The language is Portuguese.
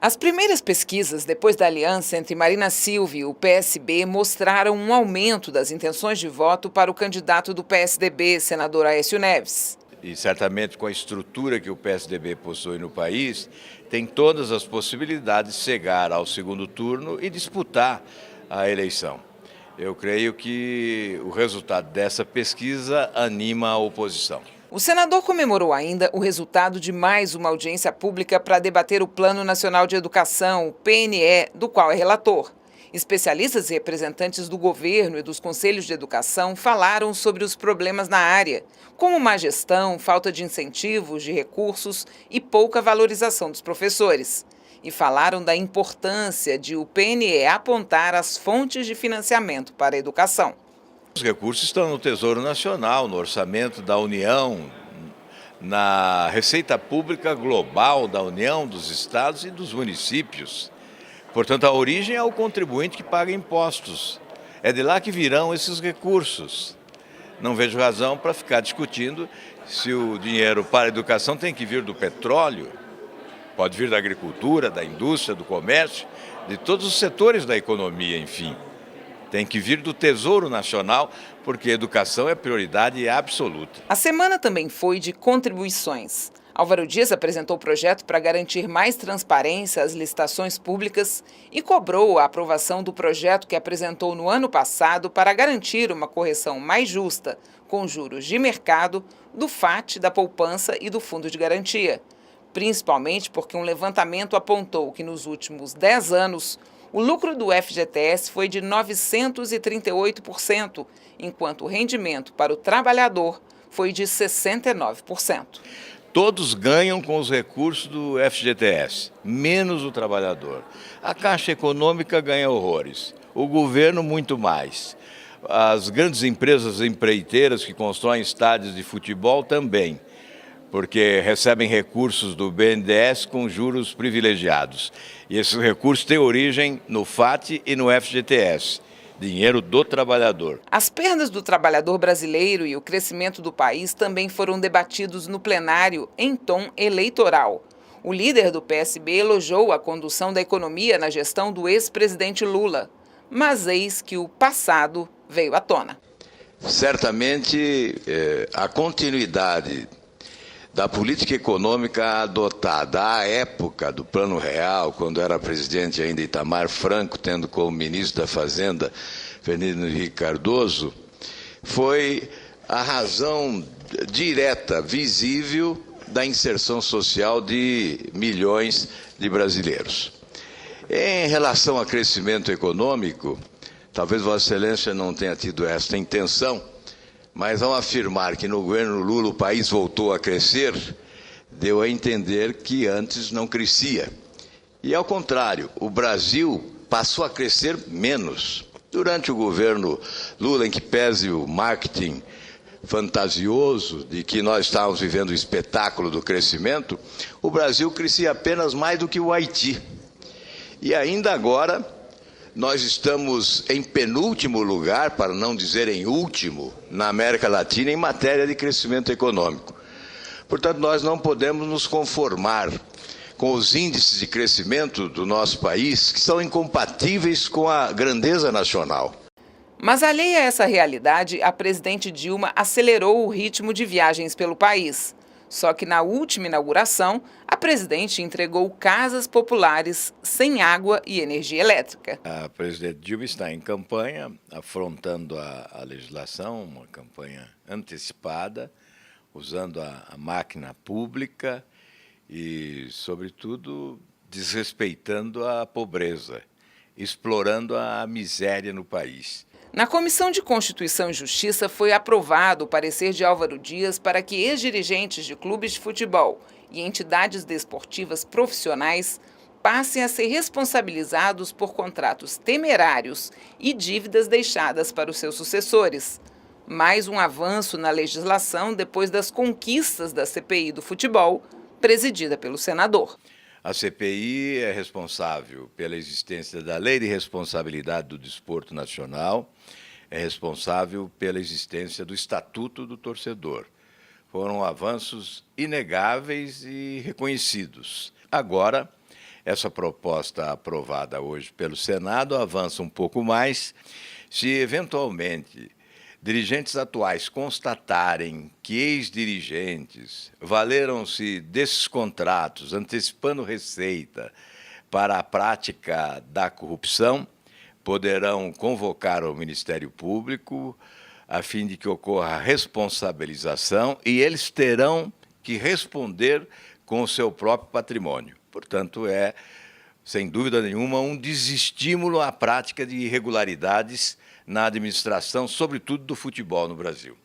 As primeiras pesquisas depois da aliança entre Marina Silva e o PSB mostraram um aumento das intenções de voto para o candidato do PSDB, senador Aécio Neves. E certamente com a estrutura que o PSDB possui no país, tem todas as possibilidades de chegar ao segundo turno e disputar a eleição. Eu creio que o resultado dessa pesquisa anima a oposição. O senador comemorou ainda o resultado de mais uma audiência pública para debater o Plano Nacional de Educação, o PNE, do qual é relator. Especialistas e representantes do governo e dos conselhos de educação falaram sobre os problemas na área, como má gestão, falta de incentivos, de recursos e pouca valorização dos professores. E falaram da importância de o PNE apontar as fontes de financiamento para a educação. Os recursos estão no Tesouro Nacional, no orçamento da União, na receita pública global da União, dos estados e dos municípios. Portanto, a origem é o contribuinte que paga impostos. É de lá que virão esses recursos. Não vejo razão para ficar discutindo se o dinheiro para a educação tem que vir do petróleo. Pode vir da agricultura, da indústria, do comércio, de todos os setores da economia, enfim. Tem que vir do Tesouro Nacional, porque a educação é prioridade absoluta. A semana também foi de contribuições. Álvaro Dias apresentou o projeto para garantir mais transparência às licitações públicas e cobrou a aprovação do projeto que apresentou no ano passado para garantir uma correção mais justa, com juros de mercado, do FAT, da poupança e do Fundo de Garantia. Principalmente porque um levantamento apontou que nos últimos 10 anos, o lucro do FGTS foi de 938%, enquanto o rendimento para o trabalhador foi de 69%. Todos ganham com os recursos do FGTS, menos o trabalhador. A Caixa Econômica ganha horrores, o governo muito mais. As grandes empresas empreiteiras que constroem estádios de futebol também, porque recebem recursos do BNDES com juros privilegiados. E esses recursos têm origem no FAT e no FGTS, dinheiro do trabalhador. As perdas do trabalhador brasileiro e o crescimento do país também foram debatidos no plenário em tom eleitoral. O líder do PSB elogiou a condução da economia na gestão do ex-presidente Lula, mas eis que o passado veio à tona. Certamente, a continuidade da política econômica adotada à época do Plano Real, quando era presidente ainda Itamar Franco, tendo como ministro da Fazenda Fernando Henrique Cardoso, foi a razão direta, visível, da inserção social de milhões de brasileiros. Em relação ao crescimento econômico, talvez Vossa Excelência não tenha tido esta intenção, mas ao afirmar que no governo Lula o país voltou a crescer, deu a entender que antes não crescia. E ao contrário, o Brasil passou a crescer menos. Durante o governo Lula, em que pese o marketing fantasioso de que nós estávamos vivendo o espetáculo do crescimento, o Brasil crescia apenas mais do que o Haiti. E ainda agora, nós estamos em penúltimo lugar, para não dizer em último, na América Latina em matéria de crescimento econômico. Portanto, nós não podemos nos conformar com os índices de crescimento do nosso país, que são incompatíveis com a grandeza nacional. Mas alheia a essa realidade, a presidente Dilma acelerou o ritmo de viagens pelo país. Só que na última inauguração, a presidente entregou casas populares sem água e energia elétrica. A presidente Dilma está em campanha, afrontando a legislação, uma campanha antecipada, usando a máquina pública e, sobretudo, desrespeitando a pobreza, explorando a miséria no país. Na Comissão de Constituição e Justiça foi aprovado o parecer de Álvaro Dias para que ex-dirigentes de clubes de futebol e entidades desportivas profissionais passem a ser responsabilizados por contratos temerários e dívidas deixadas para os seus sucessores. Mais um avanço na legislação depois das conquistas da CPI do futebol, presidida pelo senador. A CPI é responsável pela existência da Lei de Responsabilidade do Desporto Nacional, é responsável pela existência do Estatuto do Torcedor. Foram avanços inegáveis e reconhecidos. Agora, Essa proposta aprovada hoje pelo Senado avança um pouco mais. Se, eventualmente, dirigentes atuais constatarem que ex-dirigentes valeram-se desses contratos, antecipando receita para a prática da corrupção, poderão convocar o Ministério Público a fim de que ocorra a responsabilização e eles terão que responder com o seu próprio patrimônio. Portanto, é, sem dúvida nenhuma, um desestímulo à prática de irregularidades na administração, sobretudo do futebol no Brasil.